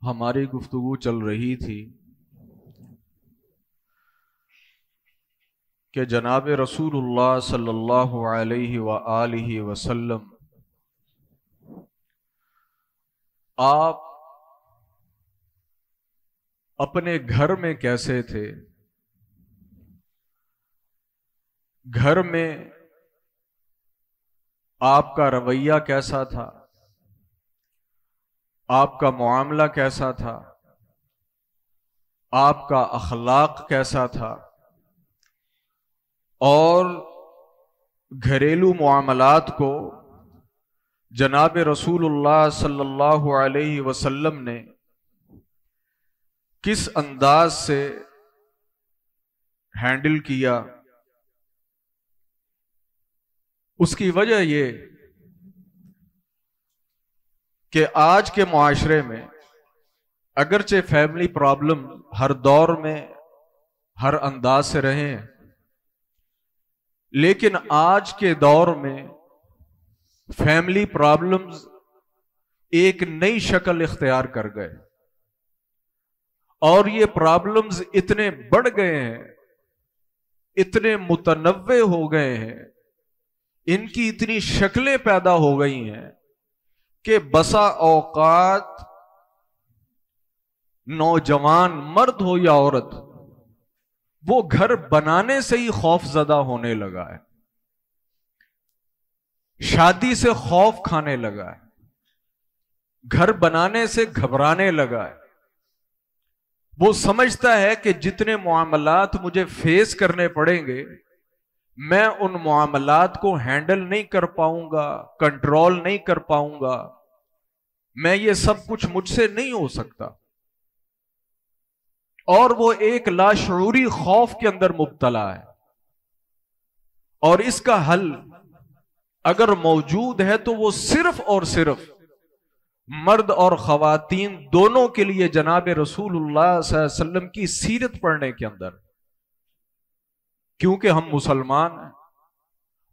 ہماری گفتگو چل رہی تھی کہ جناب رسول اللہ صلی اللہ علیہ وآلہ وسلم آپ اپنے گھر میں کیسے تھے، گھر میں آپ کا رویہ کیسا تھا، آپ کا معاملہ کیسا تھا، آپ کا اخلاق کیسا تھا، اور گھریلو معاملات کو جناب رسول اللہ صلی اللہ علیہ وسلم نے کس انداز سے ہینڈل کیا۔ اس کی وجہ یہ کہ آج کے معاشرے میں اگرچہ فیملی پرابلم ہر دور میں ہر انداز سے رہے ہیں، لیکن آج کے دور میں فیملی پرابلمز ایک نئی شکل اختیار کر گئے، اور یہ پرابلمز اتنے بڑھ گئے ہیں، اتنے متنوع ہو گئے ہیں، ان کی اتنی شکلیں پیدا ہو گئی ہیں کہ بسا اوقات نوجوان مرد ہو یا عورت وہ گھر بنانے سے ہی خوف زدہ ہونے لگا ہے، شادی سے خوف کھانے لگا ہے، گھر بنانے سے گھبرانے لگا ہے۔ وہ سمجھتا ہے کہ جتنے معاملات مجھے فیس کرنے پڑیں گے میں ان معاملات کو ہینڈل نہیں کر پاؤں گا، کنٹرول نہیں کر پاؤں گا، میں یہ سب کچھ مجھ سے نہیں ہو سکتا، اور وہ ایک لاشعوری خوف کے اندر مبتلا ہے۔ اور اس کا حل اگر موجود ہے تو وہ صرف اور صرف مرد اور خواتین دونوں کے لیے جناب رسول اللہ صلی اللہ علیہ وسلم کی سیرت پڑھنے کے اندر، کیونکہ ہم مسلمان ہیں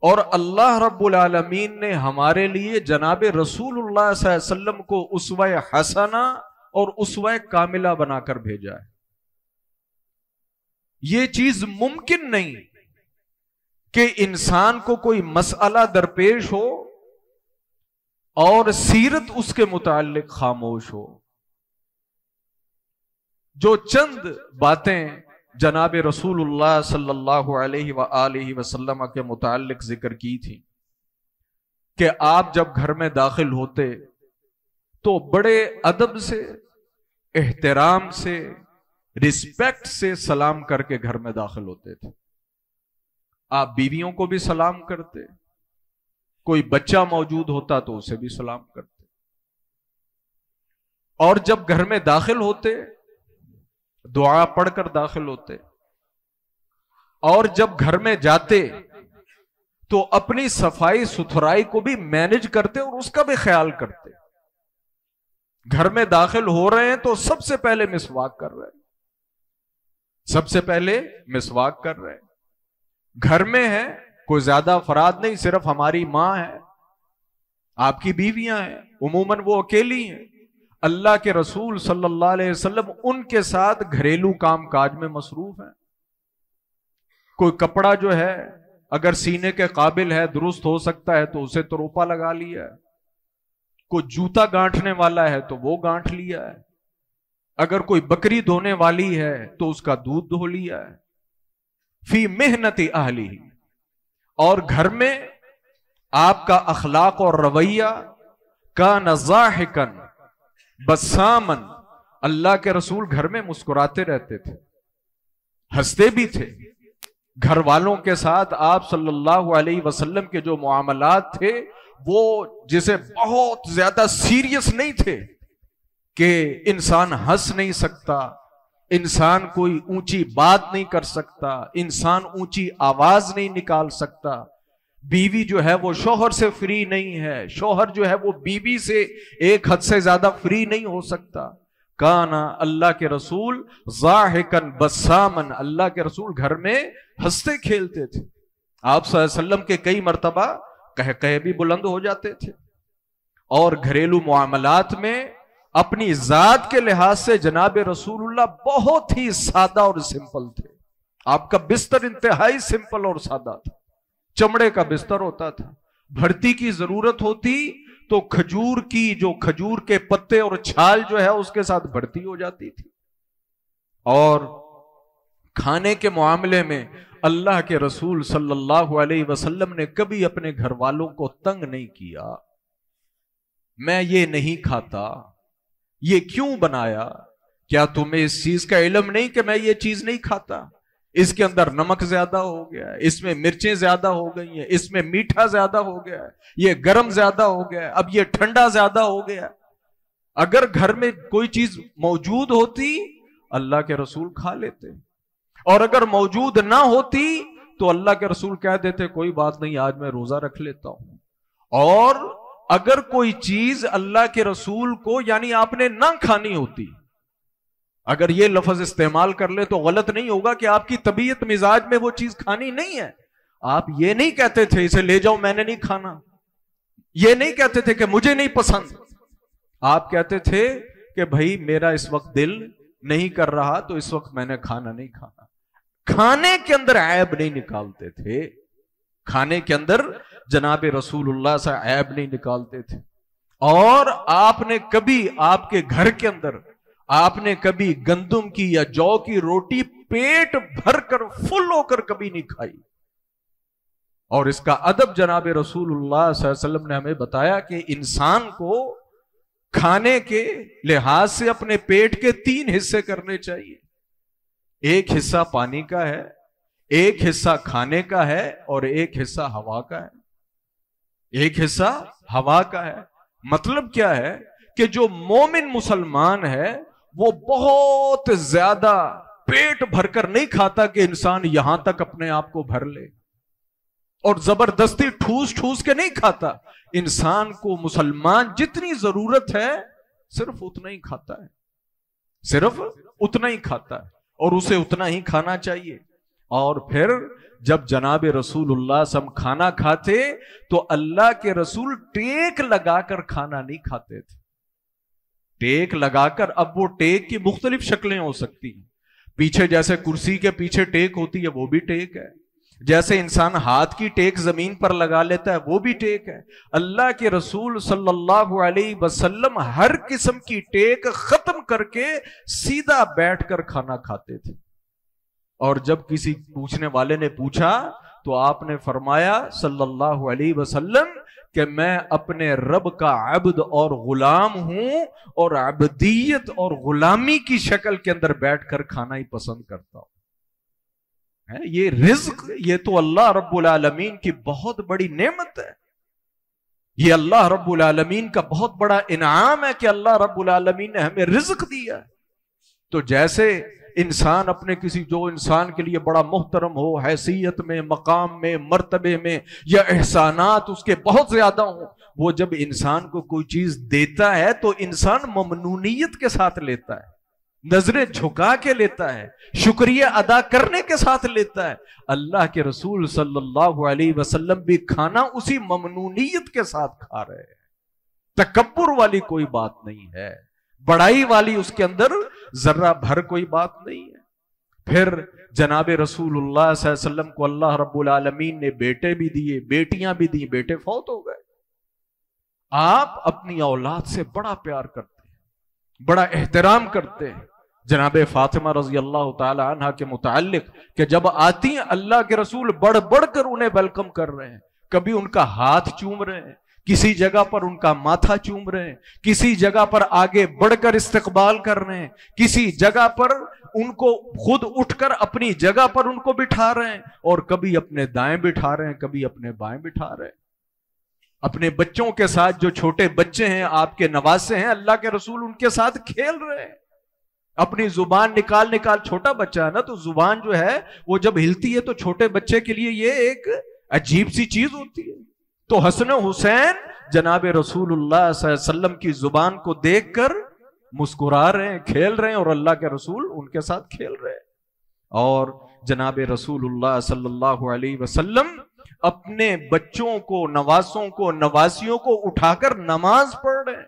اور اللہ رب العالمین نے ہمارے لیے جناب رسول اللہ صلی اللہ علیہ وسلم کو اسوہ حسنہ اور اسوہ کاملہ بنا کر بھیجا ہے۔ یہ چیز ممکن نہیں کہ انسان کو کوئی مسئلہ درپیش ہو اور سیرت اس کے متعلق خاموش ہو۔ جو چند باتیں جناب رسول اللہ صلی اللہ علیہ وآلہ وسلم کے متعلق ذکر کی تھی کہ آپ جب گھر میں داخل ہوتے تو بڑے ادب سے، احترام سے، رسپیکٹ سے سلام کر کے گھر میں داخل ہوتے تھے۔ آپ بیویوں کو بھی سلام کرتے، کوئی بچہ موجود ہوتا تو اسے بھی سلام کرتے، اور جب گھر میں داخل ہوتے دعا پڑھ کر داخل ہوتے، اور جب گھر میں جاتے تو اپنی صفائی ستھرائی کو بھی مینج کرتے اور اس کا بھی خیال کرتے۔ گھر میں داخل ہو رہے ہیں تو سب سے پہلے مسواک کر رہے ہیں، سب سے پہلے مسواک کر رہے ہیں۔ گھر میں ہے کوئی زیادہ افراد نہیں، صرف ہماری ماں ہے، آپ کی بیویاں ہیں، عموماً وہ اکیلی ہیں۔ اللہ کے رسول صلی اللہ علیہ وسلم ان کے ساتھ گھریلو کام کاج میں مصروف ہیں۔ کوئی کپڑا جو ہے اگر سینے کے قابل ہے، درست ہو سکتا ہے تو اسے تروپا لگا لیا ہے، کوئی جوتا گانٹھنے والا ہے تو وہ گانٹھ لیا ہے، اگر کوئی بکری دھونے والی ہے تو اس کا دودھ دھو لیا ہے، فی محنت اہلی۔ اور گھر میں آپ کا اخلاق اور رویہ کان ضاحکن بسامن، اللہ کے رسول گھر میں مسکراتے رہتے تھے، ہنستے بھی تھے۔ گھر والوں کے ساتھ آپ صلی اللہ علیہ وسلم کے جو معاملات تھے وہ جسے بہت زیادہ سیریس نہیں تھے کہ انسان ہنس نہیں سکتا، انسان کوئی اونچی بات نہیں کر سکتا، انسان اونچی آواز نہیں نکال سکتا، بیوی جو ہے وہ شوہر سے فری نہیں ہے، شوہر جو ہے وہ بیوی سے ایک حد سے زیادہ فری نہیں ہو سکتا۔ کانا اللہ کے رسول ضاحکن بسامن، اللہ کے رسول گھر میں ہنستے کھیلتے تھے۔ آپ صلی اللہ علیہ وسلم کے کئی مرتبہ قہقہے بھی بلند ہو جاتے تھے، اور گھریلو معاملات میں اپنی ذات کے لحاظ سے جناب رسول اللہ بہت ہی سادہ اور سمپل تھے. آپ کا بستر انتہائی سمپل اور سادہ تھا. چمڑے کا بستر ہوتا تھا. بھرتی کی ضرورت ہوتی تو کھجور کے پتے اور چھال جو ہے اس کے ساتھ بھرتی ہو جاتی تھی. اور کھانے کے معاملے میں اللہ کے رسول صلی اللہ علیہ وسلم نے کبھی اپنے گھر والوں کو تنگ نہیں کیا. میں یہ نہیں کھاتا، یہ کیوں بنایا؟ کیا تمہیں اس چیز کا علم نہیں کہ میں یہ چیز نہیں کھاتا؟ اس کے اندر نمک زیادہ ہو گیا ہے، اس میں مرچیں زیادہ ہو گئی ہیں، اس میں میٹھا زیادہ ہو گیا ہے، یہ گرم زیادہ ہو گیا ہے، اب یہ ٹھنڈا زیادہ ہو گیا. اگر گھر میں کوئی چیز موجود ہوتی اللہ کے رسول کھا لیتے، اور اگر موجود نہ ہوتی تو اللہ کے رسول کہہ دیتے کوئی بات نہیں، آج میں روزہ رکھ لیتا ہوں. اور اگر کوئی چیز اللہ کے رسول کو یعنی آپ نے نہ کھانی ہوتی، اگر یہ لفظ استعمال کر لے تو غلط نہیں ہوگا کہ آپ کی طبیعت مزاج میں وہ چیز کھانی نہیں ہے. آپ یہ نہیں کہتے تھے اسے لے جاؤ میں نے نہیں کھانا، یہ نہیں کہتے تھے کہ مجھے نہیں پسند. آپ کہتے تھے کہ بھائی میرا اس وقت دل نہیں کر رہا تو اس وقت میں نے کھانا نہیں کھانا. کھانے کے اندر عیب نہیں نکالتے تھے. کھانے کے اندر جناب رسول اللہ سے عیب نہیں نکالتے تھے. اور آپ نے کبھی آپ کے گھر کے اندر آپ نے کبھی گندم کی یا جو کی روٹی پیٹ بھر کر فل ہو کر کبھی نہیں کھائی. اور اس کا ادب جناب رسول اللہ صلی اللہ علیہ وسلم نے ہمیں بتایا کہ انسان کو کھانے کے لحاظ سے اپنے پیٹ کے 3 حصے کرنے چاہیے. ایک حصہ پانی کا ہے، ایک حصہ کھانے کا ہے، اور ایک حصہ ہوا کا ہے. ایک حصہ ہوا کا ہے. مطلب کیا ہے کہ جو مومن مسلمان ہے وہ بہت زیادہ پیٹ بھر کر نہیں کھاتا کہ انسان یہاں تک اپنے آپ کو بھر لے، اور زبردستی ٹھوس ٹھوس کے نہیں کھاتا. انسان کو مسلمان جتنی ضرورت ہے صرف اتنا ہی کھاتا ہے، صرف اتنا ہی کھاتا ہے، اور اسے اتنا ہی کھانا چاہیے. اور پھر جب جناب رسول اللہ صلی اللہ علیہ وسلم کھانا کھاتے تو اللہ کے رسول ٹیک لگا کر کھانا نہیں کھاتے تھے. ٹیک لگا کر، اب وہ ٹیک کی مختلف شکلیں ہو سکتی ہیں. پیچھے جیسے کرسی کے پیچھے ٹیک ہوتی ہے وہ بھی ٹیک ہے. جیسے انسان ہاتھ کی ٹیک زمین پر لگا لیتا ہے وہ بھی ٹیک ہے. اللہ کے رسول صلی اللہ علیہ وسلم ہر قسم کی ٹیک ختم کر کے سیدھا بیٹھ کر کھانا کھاتے تھے. اور جب کسی پوچھنے والے نے پوچھا تو آپ نے فرمایا صلی اللہ علیہ وسلم کہ میں اپنے رب کا عبد اور غلام ہوں، اور عبدیت اور غلامی کی شکل کے اندر بیٹھ کر کھانا ہی پسند کرتا ہوں. یہ رزق، یہ تو اللہ رب العالمین کی بہت بڑی نعمت ہے. یہ اللہ رب العالمین کا بہت بڑا انعام ہے کہ اللہ رب العالمین نے ہمیں رزق دیا. تو جیسے انسان اپنے جو انسان کے لیے بڑا محترم ہو، حیثیت میں، مقام میں، مرتبے میں، یا احسانات اس کے بہت زیادہ ہوں، وہ جب انسان کو کوئی چیز دیتا ہے تو انسان ممنونیت کے ساتھ لیتا ہے، نظریں جھکا کے لیتا ہے، شکریہ ادا کرنے کے ساتھ لیتا ہے. اللہ کے رسول صلی اللہ علیہ وسلم بھی کھانا اسی ممنونیت کے ساتھ کھا رہے ہیں. تکبر والی کوئی بات نہیں ہے، بڑائی والی اس کے اندر ذرہ بھر کوئی بات نہیں ہے. پھر جناب رسول اللہ صلی اللہ علیہ وسلم کو اللہ رب العالمین نے بیٹے بھی دیے، بیٹیاں بھی دی، بیٹے فوت ہو گئے. آپ اپنی اولاد سے بڑا پیار کرتے ہیں، بڑا احترام کرتے ہیں. جناب فاطمہ رضی اللہ تعالی عنہ کے متعلق کہ جب آتی ہیں اللہ کے رسول بڑھ بڑھ کر انہیں ویلکم کر رہے ہیں. کبھی ان کا ہاتھ چوم رہے ہیں، کسی جگہ پر ان کا ماتھا چوم رہے ہیں، کسی جگہ پر آگے بڑھ کر استقبال کر رہے ہیں، کسی جگہ پر ان کو خود اٹھ کر اپنی جگہ پر ان کو بٹھا رہے ہیں، اور کبھی اپنے دائیں بٹھا رہے ہیں، کبھی اپنے بائیں بٹھا رہے ہیں. اپنے بچوں کے ساتھ، جو چھوٹے بچے ہیں آپ کے نواسے ہیں، اللہ کے رسول ان کے ساتھ کھیل رہے ہیں. اپنی زبان نکال چھوٹا بچہ ہے نا، تو زبان جو ہے وہ جب ہلتی ہے تو چھوٹے بچے کے لیے یہ ایک عجیب سی چیز ہوتی ہے. تو حسن و حسین جناب رسول اللہ صلی اللہ علیہ وسلم کی زبان کو دیکھ کر مسکرا رہے ہیں، کھیل رہے ہیں، اور اللہ کے رسول ان کے ساتھ کھیل رہے ہیں. اور جناب رسول اللہ صلی اللہ علیہ وسلم اپنے بچوں کو، نواسوں کو، نواسیوں کو اٹھا کر نماز پڑھ رہے ہیں.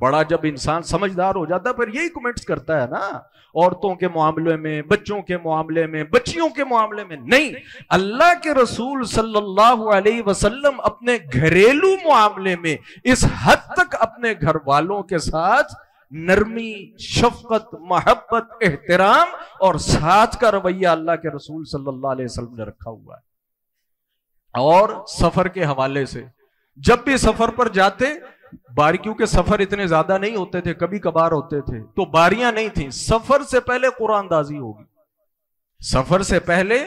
بڑا جب انسان سمجھدار ہو جاتا ہے پھر یہی کمنٹس کرتا ہے نا، عورتوں کے معاملے میں، بچوں کے معاملے میں، بچیوں کے معاملے میں نہیں۔ اللہ کے رسول صلی اللہ علیہ وسلم اپنے گھریلو معاملے میں اس حد تک اپنے گھر والوں کے ساتھ نرمی، شفقت، محبت، احترام اور ساتھ کا رویہ اللہ کے رسول صلی اللہ علیہ وسلم نے رکھا ہوا ہے۔ اور سفر کے حوالے سے جب بھی سفر پر جاتے، باریکیوں کے سفر اتنے زیادہ نہیں ہوتے تھے، کبھی کبھار ہوتے تھے تو باریاں نہیں تھیں، سفر سے پہلے قرآن اندازی ہوگی، سفر سے پہلے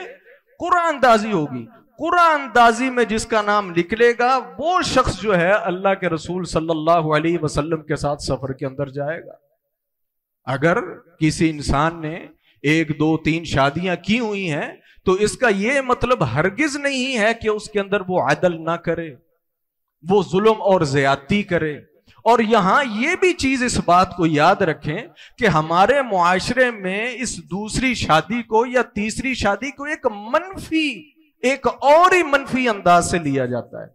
قرآن اندازی ہوگی۔ قرآن اندازی میں جس کا نام نکلے گا وہ شخص جو ہے اللہ کے رسول صلی اللہ علیہ وسلم کے ساتھ سفر کے اندر جائے گا۔ اگر کسی انسان نے 1 2 3 شادیاں کی ہوئی ہیں تو اس کا یہ مطلب ہرگز نہیں ہے کہ اس کے اندر وہ عدل نہ کرے، وہ ظلم اور زیادتی کرے۔ اور یہاں یہ بھی چیز اس بات کو یاد رکھیں کہ ہمارے معاشرے میں اس دوسری شادی کو یا تیسری شادی کو ایک اور ہی منفی انداز سے لیا جاتا ہے۔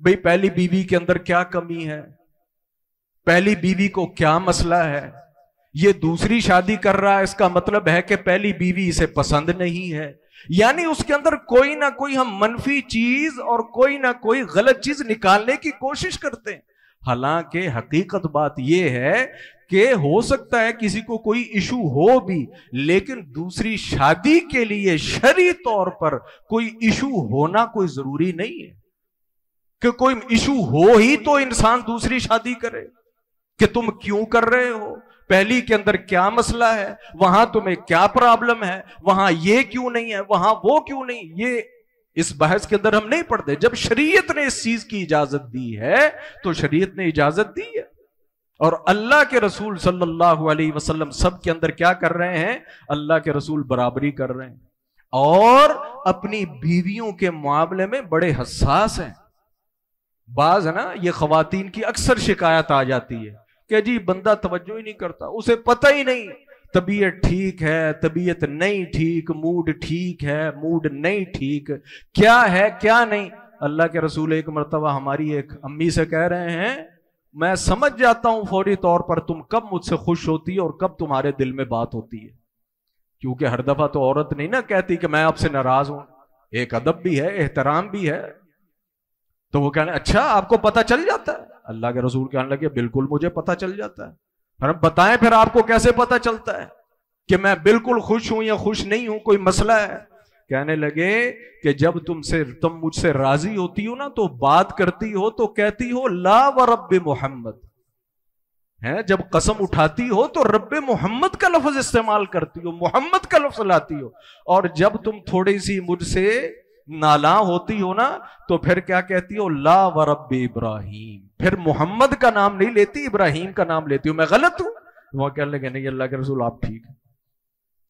بھئی پہلی بیوی کے اندر کیا کمی ہے، پہلی بیوی کو کیا مسئلہ ہے، یہ دوسری شادی کر رہا ہے اس کا مطلب ہے کہ پہلی بیوی اسے پسند نہیں ہے، یعنی اس کے اندر کوئی نہ کوئی ہم منفی چیز اور کوئی نہ کوئی غلط چیز نکالنے کی کوشش کرتے ہیں۔ حالانکہ حقیقت بات یہ ہے کہ ہو سکتا ہے کسی کو کوئی ایشو ہو بھی، لیکن دوسری شادی کے لیے شرعی طور پر کوئی ایشو ہونا کوئی ضروری نہیں ہے کہ کوئی ایشو ہو ہی تو انسان دوسری شادی کرے، کہ تم کیوں کر رہے ہو، پہلی کے اندر کیا مسئلہ ہے، وہاں تمہیں کیا پرابلم ہے، وہاں یہ کیوں نہیں ہے، وہاں وہ کیوں نہیں۔ یہ اس بحث کے اندر ہم نہیں پڑھتے۔ جب شریعت نے اس چیز کی اجازت دی ہے تو شریعت نے اجازت دی ہے، اور اللہ کے رسول صلی اللہ علیہ وسلم سب کے اندر کیا کر رہے ہیں؟ اللہ کے رسول برابری کر رہے ہیں اور اپنی بیویوں کے معاملے میں بڑے حساس ہیں۔ بعض ہے نا یہ خواتین کی اکثر شکایت آ جاتی ہے کہ جی بندہ توجہ ہی نہیں کرتا، اسے پتہ ہی نہیں طبیعت ٹھیک ہے، طبیعت نہیں ٹھیک، موڈ ٹھیک ہے، موڈ نہیں ٹھیک، کیا ہے کیا نہیں۔ اللہ کے رسول ایک مرتبہ ہماری ایک امی سے کہہ رہے ہیں میں سمجھ جاتا ہوں فوری طور پر تم کب مجھ سے خوش ہوتی ہے اور کب تمہارے دل میں بات ہوتی ہے، کیونکہ ہر دفعہ تو عورت نہیں نا کہتی کہ میں آپ سے ناراض ہوں، ایک ادب بھی ہے، احترام بھی ہے۔ تو وہ کہنے اچھا آپ کو پتہ چل جاتا ہے؟ اللہ کے رسول کہنے لگے بالکل مجھے پتہ چل جاتا ہے۔ پھر بتائیں پھر آپ کو کیسے پتہ چلتا ہے کہ میں بالکل خوش ہوں یا خوش نہیں ہوں، کوئی مسئلہ ہے؟ کہنے لگے کہ جب تم مجھ سے راضی ہوتی ہو نا تو بات کرتی ہو تو کہتی ہو لا ورب محمد، ہے جب قسم اٹھاتی ہو تو رب محمد کا لفظ استعمال کرتی ہو، محمد کا لفظ لاتی ہو، اور جب تم تھوڑی سی مجھ سے نالاں ہوتی ہو نا تو پھر کیا کہتی ہو؟ لا ورب ابراہیم، پھر محمد کا نام نہیں لیتی، ابراہیم کا نام لیتی ہو۔ میں غلط ہوں؟ وہ کہنے لگے نہیں اللہ کے رسول آپ ٹھیک ہیں۔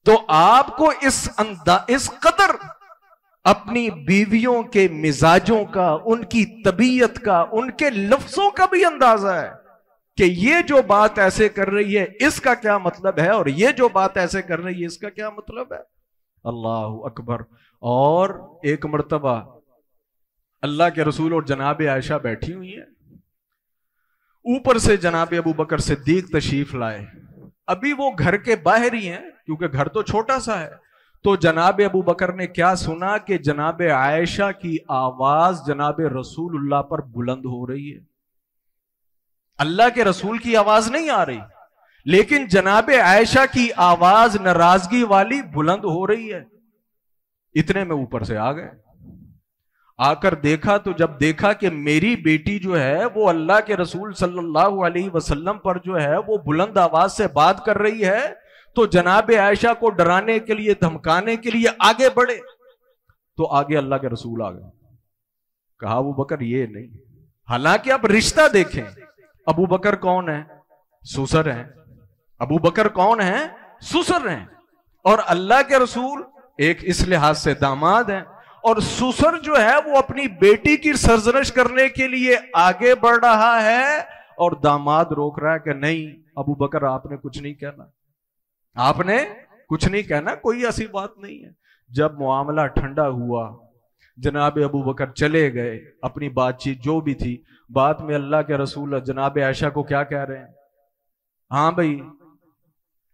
تو آپ کو اس قدر اپنی بیویوں کے مزاجوں کا، ان کی طبیعت کا، ان کے لفظوں کا بھی اندازہ ہے کہ یہ جو بات ایسے کر رہی ہے اس کا کیا مطلب ہے، اور یہ جو بات ایسے کر رہی ہے اس کا کیا مطلب ہے۔ اللہ اکبر۔ اور ایک مرتبہ اللہ کے رسول اور جناب عائشہ بیٹھی ہوئی ہیں، اوپر سے جناب ابو بکر صدیق تشریف لائے، ابھی وہ گھر کے باہر ہی ہیں کیونکہ گھر تو چھوٹا سا ہے، تو جناب ابو بکر نے کیا سنا کہ جناب عائشہ کی آواز جناب رسول اللہ پر بلند ہو رہی ہے۔ اللہ کے رسول کی آواز نہیں آ رہی لیکن جناب عائشہ کی آواز ناراضگی والی بلند ہو رہی ہے۔ اتنے میں اوپر سے آ گئے، آ کر دیکھا تو جب دیکھا کہ میری بیٹی جو ہے وہ اللہ کے رسول صلی اللہ علیہ وسلم پر جو ہے وہ بلند آواز سے بات کر رہی ہے تو جناب عائشہ کو ڈرانے کے لیے دھمکانے کے لیے آگے بڑھے، تو آگے اللہ کے رسول آ گئے۔ کہا ابو بکر یہ نہیں، حالانکہ آپ رشتہ دیکھیں، ابو بکر کون ہے؟ سسر ہیں۔ ابو بکر کون ہیں؟ سسر ہیں، اور اللہ کے رسول ایک اس لحاظ سے داماد ہیں، اور سسر جو ہے وہ اپنی بیٹی کی سرزنش کرنے کے لیے آگے بڑھ رہا ہے اور داماد روک رہا ہے کہ نہیں ابو بکر آپ نے کچھ نہیں کہنا، آپ نے کچھ نہیں کہنا، کوئی ایسی بات نہیں ہے۔ جب معاملہ ٹھنڈا ہوا جناب ابو بکر چلے گئے، اپنی بات چیت جو بھی تھی، بعد میں اللہ کے رسول جناب عائشہ کو کیا کہہ رہے ہیں؟ ہاں بھائی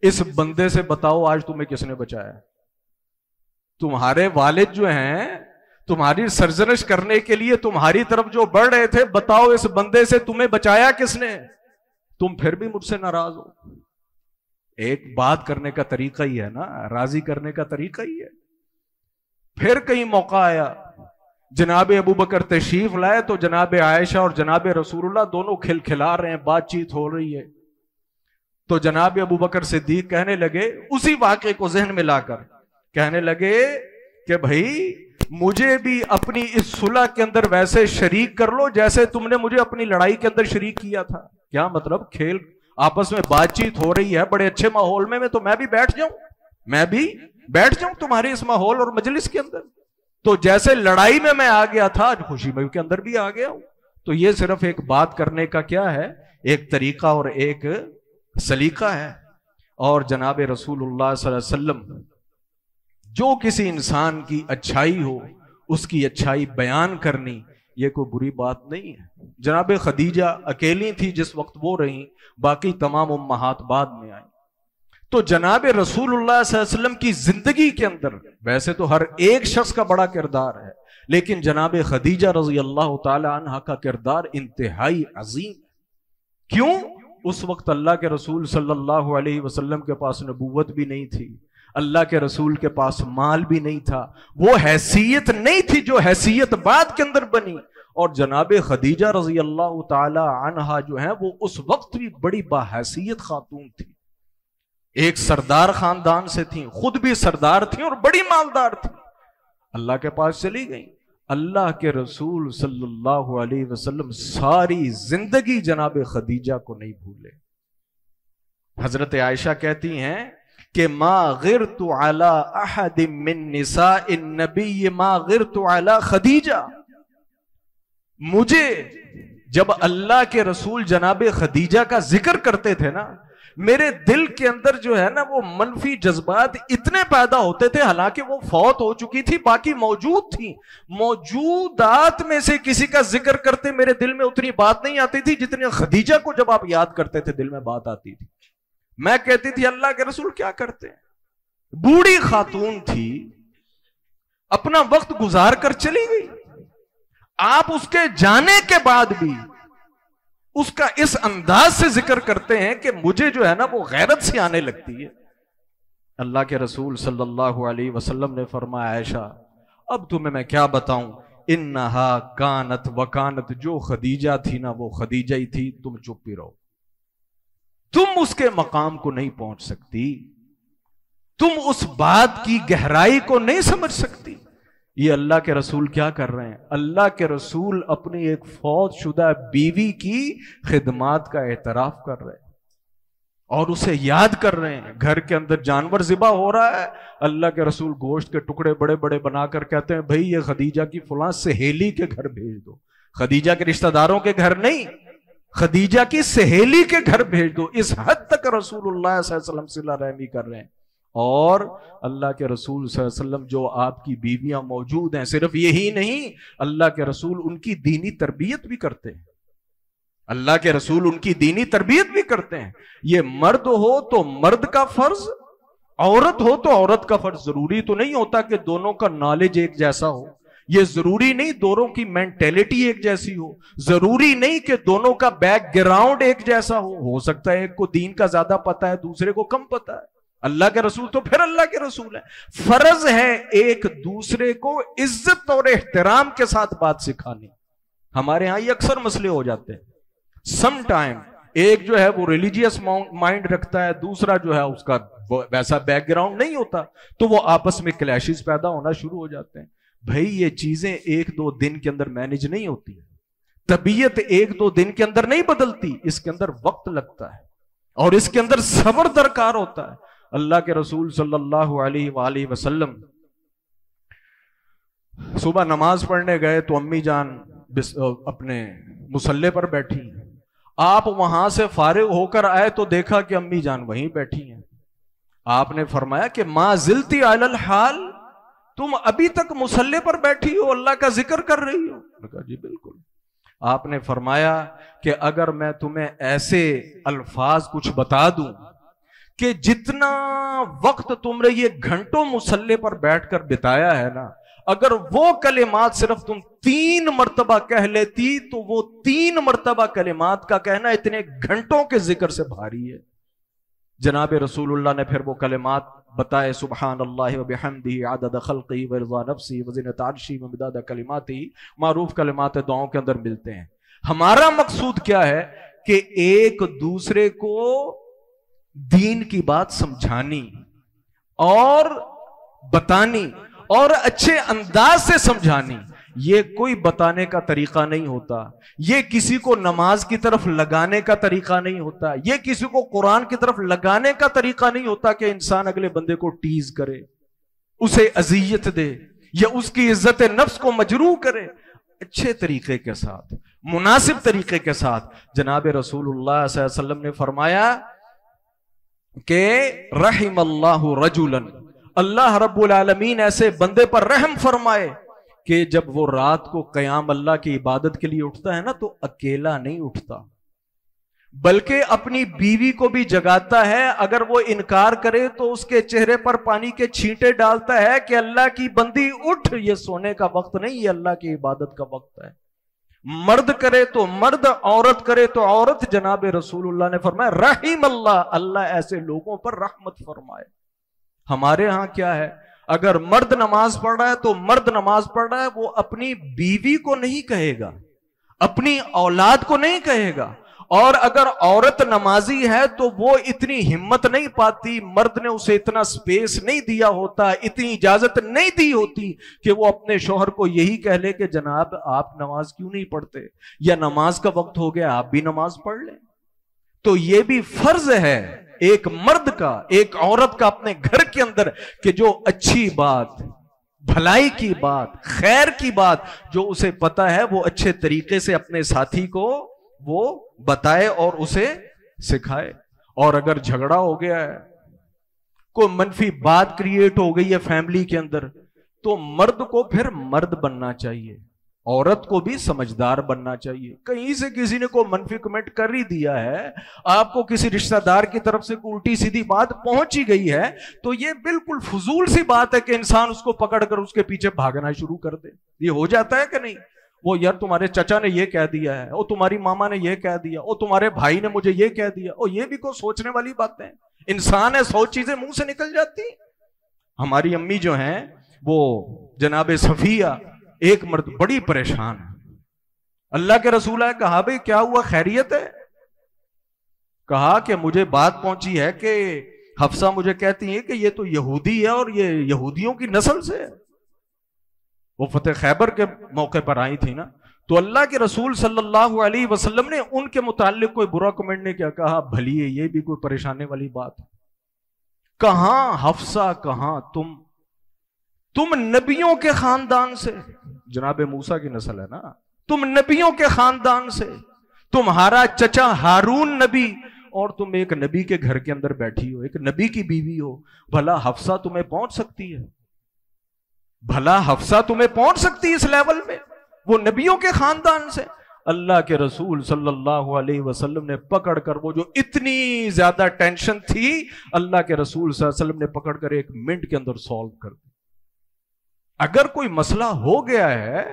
اس بندے سے بتاؤ آج تمہیں کس نے بچایا؟ تمہارے والد جو ہیں تمہاری سرزنش کرنے کے لیے تمہاری طرف جو بڑھ رہے تھے، بتاؤ اس بندے سے تمہیں بچایا کس نے؟ تم پھر بھی مجھ سے ناراض ہو۔ ایک بات کرنے کا طریقہ ہی ہے نا، راضی کرنے کا طریقہ ہی ہے۔ پھر کہیں موقع آیا، جناب ابو بکر تشریف لائے تو جناب عائشہ اور جناب رسول اللہ دونوں کھلکھلا رہے ہیں، بات چیت ہو رہی ہے، تو جناب ابو بکر صدیق کہنے لگے، اسی واقعے کو ذہن میں لا کر کہنے لگے کہ بھائی مجھے بھی اپنی اس صلح کے اندر ویسے شریک کر لو جیسے تم نے مجھے اپنی لڑائی کے اندر شریک کیا تھا۔ کیا مطلب؟ کھیل آپس میں بات چیت ہو رہی ہے بڑے اچھے ماحول میں تو میں بھی بیٹھ جاؤں تمہارے اس ماحول اور مجلس کے اندر، تو جیسے لڑائی میں آ گیا تھا آج خوشی میں کے اندر بھی آ گیا ہوں۔ تو یہ صرف ایک بات کرنے کا کیا ہے، ایک طریقہ اور ایک سلیقہ ہے۔ اور جناب رسول اللہ صلی اللہ علیہ وسلم جو کسی انسان کی اچھائی ہو اس کی اچھائی بیان کرنی یہ کوئی بری بات نہیں ہے۔ جناب خدیجہ اکیلی تھی جس وقت وہ رہیں، باقی تمام امہات بعد میں آئیں۔ تو جناب رسول اللہ صلی اللہ علیہ وسلم کی زندگی کے اندر ویسے تو ہر ایک شخص کا بڑا کردار ہے، لیکن جناب خدیجہ رضی اللہ تعالی عنہ کا کردار انتہائی عظیم۔ کیوں؟ اس وقت اللہ کے رسول صلی اللہ علیہ وسلم کے پاس نبوت بھی نہیں تھی، اللہ کے رسول کے پاس مال بھی نہیں تھا، وہ حیثیت نہیں تھی جو حیثیت بعد کے اندر بنی۔ اور جناب خدیجہ رضی اللہ تعالی عنہا جو ہیں وہ اس وقت بھی بڑی باحیثیت خاتون تھی، ایک سردار خاندان سے تھیں، خود بھی سردار تھیں اور بڑی مالدار تھیں، اللہ کے پاس چلی گئیں۔ اللہ کے رسول صلی اللہ علیہ وسلم ساری زندگی جناب خدیجہ کو نہیں بھولے۔ حضرت عائشہ کہتی ہیں کہ ما غرت علی احد من نساء النبی ما غرت علی خدیجہ، مجھے جب اللہ کے رسول جناب خدیجہ کا ذکر کرتے تھے نا، میرے دل کے اندر جو ہے نا وہ منفی جذبات اتنے پیدا ہوتے تھے، حالانکہ وہ فوت ہو چکی تھی، باقی موجود تھی، موجودات میں سے کسی کا ذکر کرتے میرے دل میں اتنی بات نہیں آتی تھی جتنی خدیجہ کو جب آپ یاد کرتے تھے دل میں بات آتی تھی۔ میں کہتی تھی اللہ کے رسول کیا کرتے ہیں؟ بوڑھی خاتون تھی، اپنا وقت گزار کر چلی گئی، آپ اس کے جانے کے بعد بھی اس کا اس انداز سے ذکر کرتے ہیں کہ مجھے جو ہے نا وہ غیرت سی آنے لگتی ہے۔ اللہ کے رسول صلی اللہ علیہ وسلم نے فرمایا عائشہ اب تمہیں میں کیا بتاؤں، انہا کانت وکانت، جو خدیجہ تھی نا وہ خدیجہ ہی تھی، تم چپ ہی رہو، تم اس کے مقام کو نہیں پہنچ سکتی، تم اس بات کی گہرائی کو نہیں سمجھ سکتی۔ یہ اللہ کے رسول کیا کر رہے ہیں؟ اللہ کے رسول اپنی ایک فوت شدہ بیوی کی خدمات کا اعتراف کر رہے ہیں اور اسے یاد کر رہے ہیں۔ گھر کے اندر جانور ذبح ہو رہا ہے، اللہ کے رسول گوشت کے ٹکڑے بڑے بڑے بنا کر کہتے ہیں بھئی یہ خدیجہ کی فلاں سہیلی کے گھر بھیج دو، خدیجہ کے رشتہ داروں کے گھر نہیں، خدیجہ کی سہیلی کے گھر بھیج دو۔ اس حد تک رسول اللہ صلی اللہ علیہ وسلم صلہ رحمی کر رہے ہیں۔ اور اللہ کے رسول صلی اللہ علیہ وسلم جو آپ کی بیویاں موجود ہیں، صرف یہی نہیں، اللہ کے رسول ان کی دینی تربیت بھی کرتے ہیں، اللہ کے رسول ان کی دینی تربیت بھی کرتے ہیں۔ یہ مرد ہو تو مرد کا فرض، عورت ہو تو عورت کا فرض۔ ضروری تو نہیں ہوتا کہ دونوں کا نالج ایک جیسا ہو، یہ ضروری نہیں دونوں کی مینٹیلٹی ایک جیسی ہو، ضروری نہیں کہ دونوں کا بیک گراؤنڈ ایک جیسا ہو سکتا ہے ایک کو دین کا زیادہ پتا ہے دوسرے کو کم پتا ہے۔ اللہ کے رسول تو پھر اللہ کے رسول ہے، فرض ہے ایک دوسرے کو عزت اور احترام کے ساتھ بات سکھانی۔ ہمارے ہاں یہ اکثر مسئلے ہو جاتے ہیں، سم ٹائم ایک جو ہے وہ ریلیجیس مائنڈ رکھتا ہے، دوسرا جو ہے اس کا ویسا بیک گراؤنڈ نہیں ہوتا، تو وہ آپس میں کلیشز پیدا ہونا شروع ہو جاتے ہیں۔ بھائی یہ چیزیں ایک دو دن کے اندر مینج نہیں ہوتی، طبیعت ایک دو دن کے اندر نہیں بدلتی، اس کے اندر وقت لگتا ہے اور اس کے اندر صبر درکار ہوتا ہے۔ اللہ کے رسول صلی اللہ علیہ وآلہ وسلم صبح نماز پڑھنے گئے تو امی جان اپنے مصلے پر بیٹھی ہیں، آپ وہاں سے فارغ ہو کر آئے تو دیکھا کہ امی جان وہیں بیٹھی ہیں۔ آپ نے فرمایا کہ ما زلتی علی الحال، تم ابھی تک مصلی پر بیٹھی ہو، اللہ کا ذکر کر رہی ہو؟ میں نے کہا جی بالکل۔ آپ نے فرمایا کہ اگر میں تمہیں ایسے الفاظ کچھ بتا دوں کہ جتنا وقت تم نے یہ گھنٹوں مصلی پر بیٹھ کر بتایا ہے نا، اگر وہ کلمات صرف تم 3 مرتبہ کہہ لیتی تو وہ 3 مرتبہ کلمات کا کہنا اتنے گھنٹوں کے ذکر سے بھاری ہے۔ جناب رسول اللہ نے پھر وہ کلمات بتائے، سبحان اللہ وبحمدہ عدد خلقہ ورضا نفسی وزنۃ عرشی ومداد کلماتی، معروف کلمات دعاؤں کے اندر ملتے ہیں۔ ہمارا مقصود کیا ہے کہ ایک دوسرے کو دین کی بات سمجھانی اور بتانی اور اچھے انداز سے سمجھانی۔ یہ کوئی بتانے کا طریقہ نہیں ہوتا، یہ کسی کو نماز کی طرف لگانے کا طریقہ نہیں ہوتا، یہ کسی کو قرآن کی طرف لگانے کا طریقہ نہیں ہوتا کہ انسان اگلے بندے کو ٹیز کرے، اسے اذیت دے یا اس کی عزت نفس کو مجروح کرے۔ اچھے طریقے کے ساتھ، مناسب طریقے کے ساتھ جناب رسول اللہ صلی اللہ علیہ وسلم نے فرمایا کہ رحم اللہ رجلا، اللہ رب العالمین ایسے بندے پر رحم فرمائے کہ جب وہ رات کو قیام اللہ کی عبادت کے لیے اٹھتا ہے نا تو اکیلا نہیں اٹھتا، بلکہ اپنی بیوی کو بھی جگاتا ہے۔ اگر وہ انکار کرے تو اس کے چہرے پر پانی کے چھینٹے ڈالتا ہے کہ اللہ کی بندی اٹھ، یہ سونے کا وقت نہیں، یہ اللہ کی عبادت کا وقت ہے۔ مرد کرے تو مرد، عورت کرے تو عورت۔ جناب رسول اللہ نے فرمایا رحم اللہ، اللہ ایسے لوگوں پر رحمت فرمائے۔ ہمارے ہاں کیا ہے، اگر مرد نماز پڑھ رہا ہے تو مرد نماز پڑھ رہا ہے، وہ اپنی بیوی کو نہیں کہے گا، اپنی اولاد کو نہیں کہے گا۔ اور اگر عورت نمازی ہے تو وہ اتنی ہمت نہیں پاتی، مرد نے اسے اتنا سپیس نہیں دیا ہوتا، اتنی اجازت نہیں دی ہوتی کہ وہ اپنے شوہر کو یہی کہہ لے کہ جناب آپ نماز کیوں نہیں پڑھتے، یا نماز کا وقت ہو گیا آپ بھی نماز پڑھ لیں۔ تو یہ بھی فرض ہے ایک مرد کا، ایک عورت کا اپنے گھر کے اندر کہ جو اچھی بات، بھلائی کی بات، خیر کی بات جو اسے پتا ہے وہ اچھے طریقے سے اپنے ساتھی کو وہ بتائے اور اسے سکھائے۔ اور اگر جھگڑا ہو گیا ہے، کوئی منفی بات کریٹ ہو گئی ہے فیملی کے اندر، تو مرد کو پھر مرد بننا چاہیے، عورت کو بھی سمجھدار بننا چاہیے۔ کہیں سے کسی نے کوئی منفی کمنٹ کر ہی دیا ہے، آپ کو کسی رشتہ دار کی طرف سے کوئی الٹی سیدھی بات پہنچی گئی ہے، تو یہ بالکل فضول سی بات ہے کہ انسان اس کو پکڑ کر اس کے پیچھے بھاگنا شروع کر دے۔ یہ ہو جاتا ہے کہ نہیں؟ وہ یار تمہارے چچا نے یہ کہہ دیا ہے، اور تمہاری ماما نے یہ کہہ دیا، اور تمہارے بھائی نے مجھے یہ کہہ دیا، اور یہ بھی کوئی سوچنے والی بات ہے؟ انسان ہے، 100 چیزیں منہ سے نکل جاتی ہیں۔ ہماری امی جو ہیں وہ جناب صفیہ، ایک مرد بڑی پریشان ہے، اللہ کے رسول آئے، کہا بھئی کیا ہوا، خیریت ہے؟ کہا کہ مجھے بات پہنچی ہے کہ حفصہ مجھے کہتی ہیں کہ یہ تو یہودی ہے اور یہ یہودیوں کی نسل سے ہے۔ وہ فتح خیبر کے موقع پر آئی تھی نا، تو اللہ کے رسول صلی اللہ علیہ وسلم نے ان کے متعلق کوئی برا کمنٹ نہیں کیا، کہا بھلی ہے، یہ بھی کوئی پریشانے والی بات ہے؟ کہاں حفصہ، کہاں تم نبیوں کے خاندان سے، جناب موسیٰ کی نسل ہے نا، تم نبیوں کے خاندان سے، تمہارا چچا ہارون نبی، اور تم ایک نبی کے گھر کے اندر بیٹھی ہو، ایک نبی کی بیوی ہو، بھلا حفصہ تمہیں پہنچ سکتی ہے؟ بھلا حفصہ تمہیں پہنچ سکتی ہے اس لیول میں؟ وہ نبیوں کے خاندان سے۔ اللہ کے رسول صلی اللہ علیہ وسلم نے پکڑ کر، وہ جو اتنی زیادہ ٹینشن تھی، اللہ کے رسول صلی اللہ علیہ وسلم نے پکڑ کر 1 منٹ کے اندر سالو کر دی۔ اگر کوئی مسئلہ ہو گیا ہے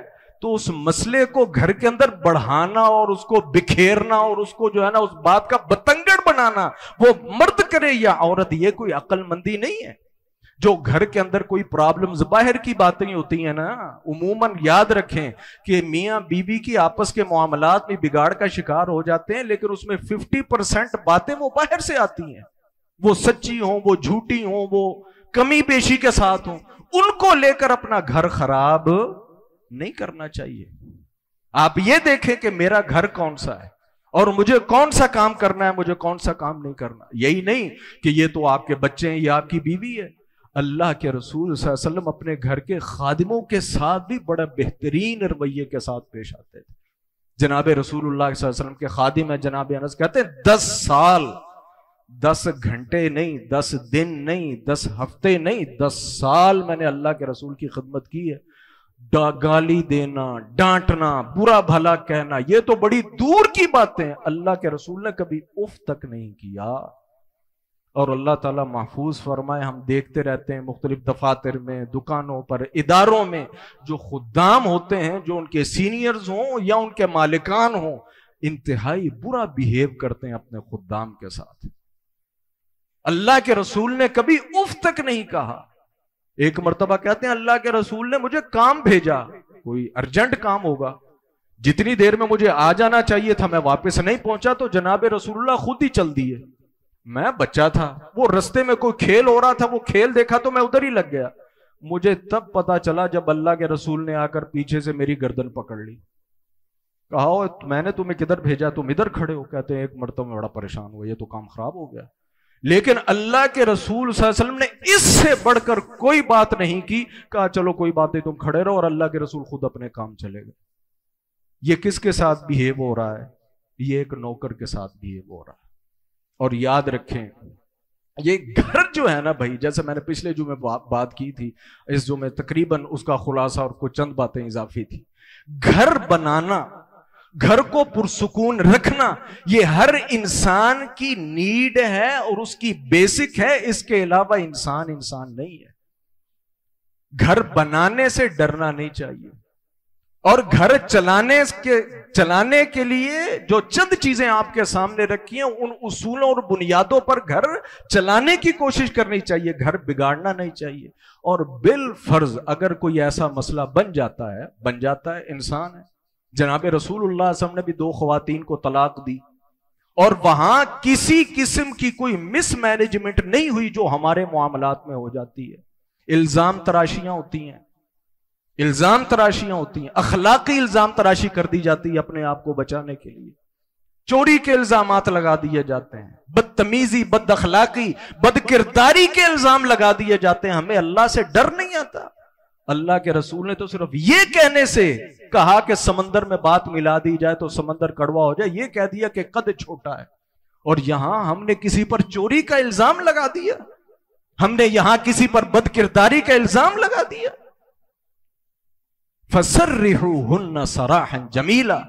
تو اس مسئلے کو گھر کے اندر بڑھانا اور اس کو بکھیرنا اور اس کو جو ہے نا اس بات کا بتنگڑ بنانا، وہ مرد کرے یا عورت، یہ کوئی عقل مندی نہیں ہے۔ جو گھر کے اندر کوئی پرابلمز، باہر کی باتیں ہوتی ہیں نا، عموماً یاد رکھیں کہ میاں بیوی کی آپس کے معاملات میں بگاڑ کا شکار ہو جاتے ہیں، لیکن اس میں 50% باتیں وہ باہر سے آتی ہیں، وہ سچی ہوں، وہ جھوٹی ہوں، وہ کمی بیشی کے ساتھ ہوں، ان کو لے کر اپنا گھر خراب نہیں کرنا چاہیے۔ آپ یہ دیکھیں کہ میرا گھر کون سا ہے اور مجھے کون سا کام کرنا ہے، مجھے کون سا کام نہیں کرنا۔ یہی نہیں کہ یہ تو آپ کے بچے ہیں، یہ آپ کی بیوی ہے۔ اللہ کے رسول صلی اللہ علیہ وسلم اپنے گھر کے خادموں کے ساتھ بھی بڑا بہترین رویے کے ساتھ پیش آتے تھے۔ جناب رسول اللہ صلی اللہ علیہ وسلم کے خادم ہیں جناب انس، کہتے ہیں 10 سال 10 گھنٹے نہیں، 10 دن نہیں، 10 ہفتے نہیں، 10 سال میں نے اللہ کے رسول کی خدمت کی ہے. گالی دینا، ڈانٹنا، برا بھلا کہنا، یہ تو بڑی دور کی باتیں. اللہ کے رسول نے کبھی اف تک نہیں کیا. اور اللہ تعالیٰ محفوظ فرمائے، ہم دیکھتے رہتے ہیں مختلف دفاتر میں، دکانوں پر، اداروں میں جو خدام ہوتے ہیں، جو ان کے سینئرز ہوں یا ان کے مالکان ہوں، انتہائی برا بیہیو کرتے ہیں اپنے خدام کے ساتھ. اللہ کے رسول نے کبھی اف تک نہیں کہا. ایک مرتبہ کہتے ہیں اللہ کے رسول نے مجھے کام بھیجا، کوئی ارجنٹ کام ہوگا، جتنی دیر میں مجھے آ جانا چاہیے تھا میں واپس نہیں پہنچا تو جناب رسول اللہ خود ہی چل دیے. میں بچہ تھا، وہ رستے میں کوئی کھیل ہو رہا تھا، وہ کھیل دیکھا تو میں ادھر ہی لگ گیا. مجھے تب پتا چلا جب اللہ کے رسول نے آ کر پیچھے سے میری گردن پکڑ لی. کہا میں نے تمہیں کدھر بھیجا، تم ادھر کھڑے ہو. کہتے ہیں ایک مرتبہ میں بڑا پریشان ہوا، یہ تو کام خراب ہو گیا. لیکن اللہ کے رسول صلی اللہ علیہ وسلم نے اس سے بڑھ کر کوئی بات نہیں کی. کہا چلو کوئی بات نہیں، تم کھڑے رہو، اور اللہ کے رسول خود اپنے کام چلے گئے. یہ کس کے ساتھ بیہیو ہو رہا ہے؟ یہ ایک نوکر کے ساتھ بیہیو ہو رہا ہے. اور یاد رکھیں یہ گھر جو ہے نا بھائی، جیسے میں نے پچھلے جمعے بات کی تھی، اس جمعے تقریباً اس کا خلاصہ اور کچھ چند باتیں اضافی تھی. گھر بنانا، گھر کو پرسکون رکھنا، یہ ہر انسان کی نیڈ ہے اور اس کی بیسک ہے. اس کے علاوہ انسان نہیں ہے. گھر بنانے سے ڈرنا نہیں چاہیے. اور گھر چلانے کے لیے جو چند چیزیں آپ کے سامنے رکھی ہیں، ان اصولوں اور بنیادوں پر گھر چلانے کی کوشش کرنی چاہیے. گھر بگاڑنا نہیں چاہیے. اور بالفرض اگر کوئی ایسا مسئلہ بن جاتا ہے، انسان ہے. جناب رسول اللہ صلی اللہ علیہ وسلم نے بھی 2 خواتین کو طلاق دی، اور وہاں کسی قسم کی کوئی مس مینجمنٹ نہیں ہوئی جو ہمارے معاملات میں ہو جاتی ہے. الزام تراشیاں ہوتی ہیں، اخلاقی الزام تراشی کر دی جاتی ہے اپنے آپ کو بچانے کے لیے. چوری کے الزامات لگا دیے جاتے ہیں، بدتمیزی، بد اخلاقی، بد کرداری کے الزام لگا دیے جاتے ہیں. ہمیں اللہ سے ڈر نہیں آتا. اللہ کے رسول نے تو صرف یہ کہنے سے کہا کہ سمندر میں بات ملا دی جائے تو سمندر کڑوا ہو جائے، یہ کہہ دیا کہ قد چھوٹا ہے. اور یہاں ہم نے کسی پر چوری کا الزام لگا دیا، ہم نے یہاں کسی پر بد کرداری کا الزام لگا دیا. فَسَرِّحُوهُنَّ سَرَاحًا جَمِيلًا.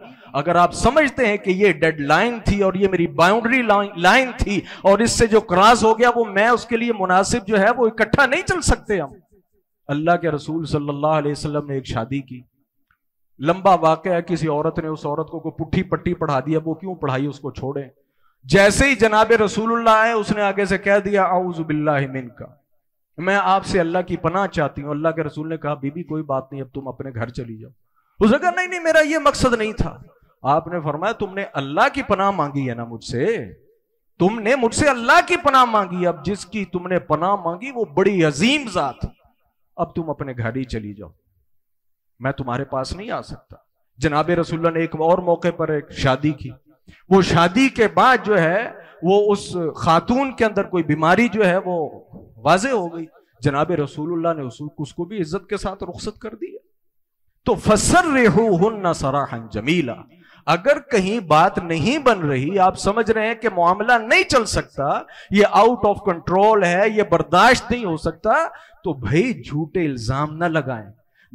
اگر آپ سمجھتے ہیں کہ یہ ڈیڈ لائن تھی اور یہ میری باؤنڈری لائن تھی اور اس سے جو کراس ہو گیا وہ میں اس کے لیے مناسب جو ہے وہ اکٹھا نہیں چل سکتے ہم. اللہ کے رسول صلی اللہ علیہ وسلم نے ایک شادی کی، لمبا واقعہ ہے. کسی عورت نے اس عورت کو کوئی پٹھی پٹی پڑھا دیا، وہ کیوں پڑھائی، اس کو چھوڑے. جیسے ہی جناب رسول اللہ آئے، اس نے آگے سے کہہ دیا اعوذ باللہ منک، میں آپ سے اللہ کی پناہ چاہتی ہوں. اللہ کے رسول نے کہا بی بی کوئی بات نہیں، اب تم اپنے گھر چلی جاؤ. اس نے کہا نہیں میرا یہ مقصد نہیں تھا. آپ نے فرمایا تم نے اللہ کی پناہ مانگی ہے نا مجھ سے، تم نے مجھ سے اللہ کی پناہ مانگی. اب جس کی تم نے پناہ مانگی وہ بڑی عظیم ذات، اب تم اپنے گھر ہی چلی جاؤ، میں تمہارے پاس نہیں آ سکتا. جناب رسول اللہ نے ایک اور موقع پر ایک شادی کی. وہ شادی کے بعد جو ہے وہ اس خاتون کے اندر کوئی بیماری جو ہے وہ واضح ہو گئی. جناب رسول اللہ نے اس کو بھی عزت کے ساتھ رخصت کر دیا. تو فَسَرِّحُوهُنَّ سَرَاحًا جَمِيلًا. اگر کہیں بات نہیں بن رہی، آپ سمجھ رہے ہیں کہ معاملہ نہیں چل سکتا، یہ آؤٹ آف کنٹرول ہے، یہ برداشت نہیں ہو سکتا، تو بھائی جھوٹے الزام نہ لگائیں،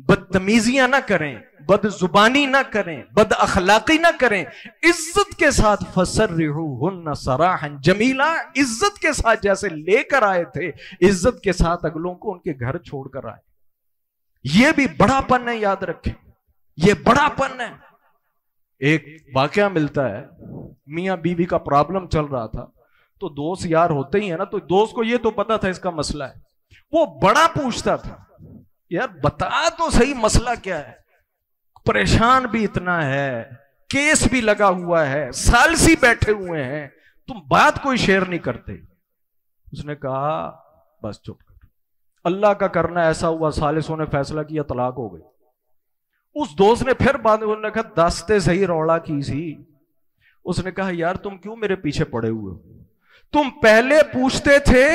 بدتمیزیاں نہ کریں، بد زبانی نہ کریں، بد اخلاقی نہ کریں. عزت کے ساتھ فَسَرِّحُوهُنَّ سَرَاحًا جَمِيلًا، عزت کے ساتھ جیسے لے کر آئے تھے، عزت کے ساتھ اگلوں کو ان کے گھر چھوڑ کر آئے. یہ بھی بڑا پن ہے، یاد رکھیں یہ بڑا پن ہے. ایک واقعہ ملتا ہے، میاں بیوی کا پرابلم چل رہا تھا، تو دوست یار ہوتے ہی ہیں نا، تو دوست کو یہ تو پتا تھا اس کا مسئلہ ہے. وہ بڑا پوچھتا تھا یار بتا تو صحیح مسئلہ کیا ہے، پریشان بھی اتنا ہے، کیس بھی لگا ہوا ہے، سالسی بیٹھے ہوئے ہیں، تم بات کوئی شیئر نہیں کرتے. اس نے کہا بس چپ کر، اللہ کا کرنا ایسا ہوا سالسوں نے فیصلہ کیا طلاق ہو گئی. اس دوست نے پھر بعد میں کہا دستے صحیح روڑا کی سی. اس نے کہا یار تم کیوں میرے پیچھے پڑے ہوئے ہو، تم پہلے پوچھتے تھے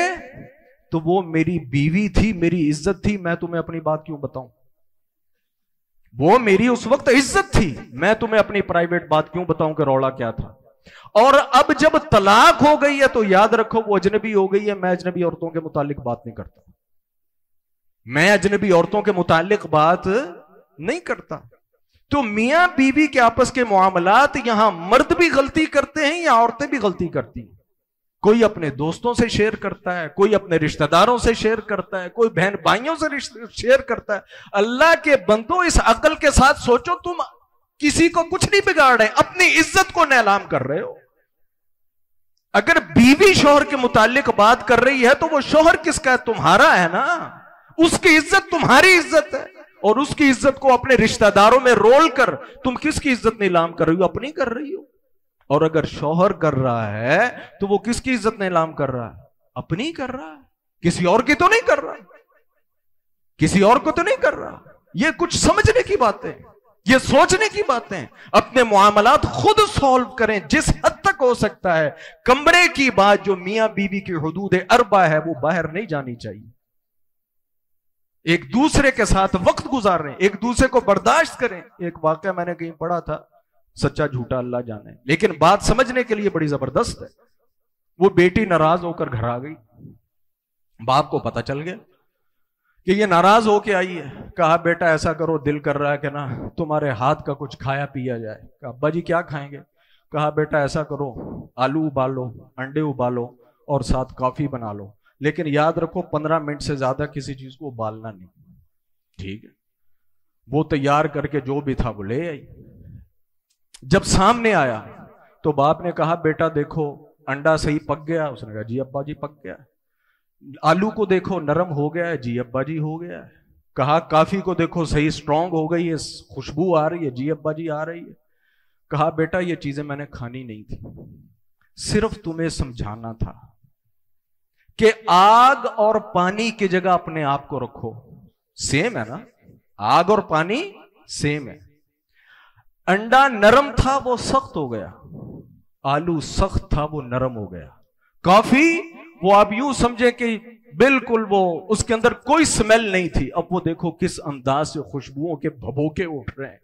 تو وہ میری بیوی تھی، میری عزت تھی، میں تمہیں اپنی بات کیوں بتاؤں، وہ میری اس وقت عزت تھی، میں تمہیں اپنی پرائیویٹ بات کیوں بتاؤں کہ روڑا کیا تھا. اور اب جب طلاق ہو گئی ہے تو یاد رکھو وہ اجنبی ہو گئی ہے. میں اجنبی عورتوں کے متعلق بات نہیں کرتا. میں اجنبی عورتوں کے متعلق بات نہیں کرتا. تو میاں بیوی کے آپس کے معاملات یہاں مرد بھی غلطی کرتے ہیں یا عورتیں بھی غلطی کرتی ہیں. کوئی اپنے دوستوں سے شیئر کرتا ہے, کوئی اپنے رشتہ داروں سے شیئر کرتا ہے, کوئی بہن بھائیوں سے شیئر کرتا ہے. اللہ کے بندو اس عقل کے ساتھ سوچو, تم کسی کو کچھ نہیں بگاڑ رہے, اپنی عزت کو نیلام کر رہے ہو. اگر بیوی شوہر کے متعلق بات کر رہی ہے تو وہ شوہر کس کا ہے؟ تمہارا ہے نا. اس کی عزت تمہاری عزت ہے, اور اس کی عزت کو اپنے رشتہ داروں میں رول کر تم کس کی عزت نیلام کر رہی ہو؟ اپنی کر رہی ہو. اور اگر شوہر کر رہا ہے تو وہ کس کی عزت نیلام کر رہا ہے؟ اپنی کر رہا ہے, کسی اور کی تو نہیں کر رہا, کسی اور کو تو نہیں کر رہا. یہ کچھ سمجھنے کی باتیں, یہ سوچنے کی باتیں. اپنے معاملات خود سولو کریں جس حد تک ہو سکتا ہے. کمرے کی بات جو میاں بیوی کی حدود اربع ہے وہ باہر نہیں جانی چاہیے. ایک دوسرے کے ساتھ وقت گزاریں, ایک دوسرے کو برداشت کریں. ایک واقعہ میں نے کہیں پڑھا تھا, سچا جھوٹا اللہ جانے, لیکن بات سمجھنے کے لیے بڑی زبردست ہے. وہ بیٹی ناراض ہو کر گھر آ گئی. باپ کو پتا چل گیا کہ یہ ناراض ہو کے آئی ہے. کہا بیٹا ایسا کرو, دل کر رہا ہے کہ نا تمہارے ہاتھ کا کچھ کھایا پیا جائے. کہا ابا جی کیا کھائیں گے؟ کہا بیٹا ایسا کرو, آلو ابالو, انڈے ابالو اور ساتھ کافی بنا لو, لیکن یاد رکھو 15 منٹ سے زیادہ کسی چیز کو ابالنا نہیں. ٹھیک ہے. وہ تیار کر کے جو بھی تھا وہ لے آئی. جب سامنے آیا تو باپ نے کہا بیٹا دیکھو انڈا صحیح پک گیا؟ اس نے کہا جی ابا جی پک گیا. آلو کو دیکھو نرم ہو گیا ہے؟ جی ابا جی ہو گیا ہے. کہا کافی کو دیکھو صحیح سٹرونگ ہو گئی ہے, خوشبو آ رہی ہے؟ جی ابا جی آ رہی ہے. کہا بیٹا یہ چیزیں میں نے کھانی نہیں تھی, صرف تمہیں سمجھانا تھا کہ آگ اور پانی کی جگہ اپنے آپ کو رکھو. سیم ہے نا, آگ اور پانی سیم ہے. انڈا نرم تھا وہ سخت ہو گیا, آلو سخت تھا وہ نرم ہو گیا. کافی وہ آپ یوں سمجھے کہ بالکل وہ اس کے اندر کوئی سمیل نہیں تھی, اب وہ دیکھو کس انداز سے خوشبوؤں کے بھبوکے اٹھ رہے ہیں.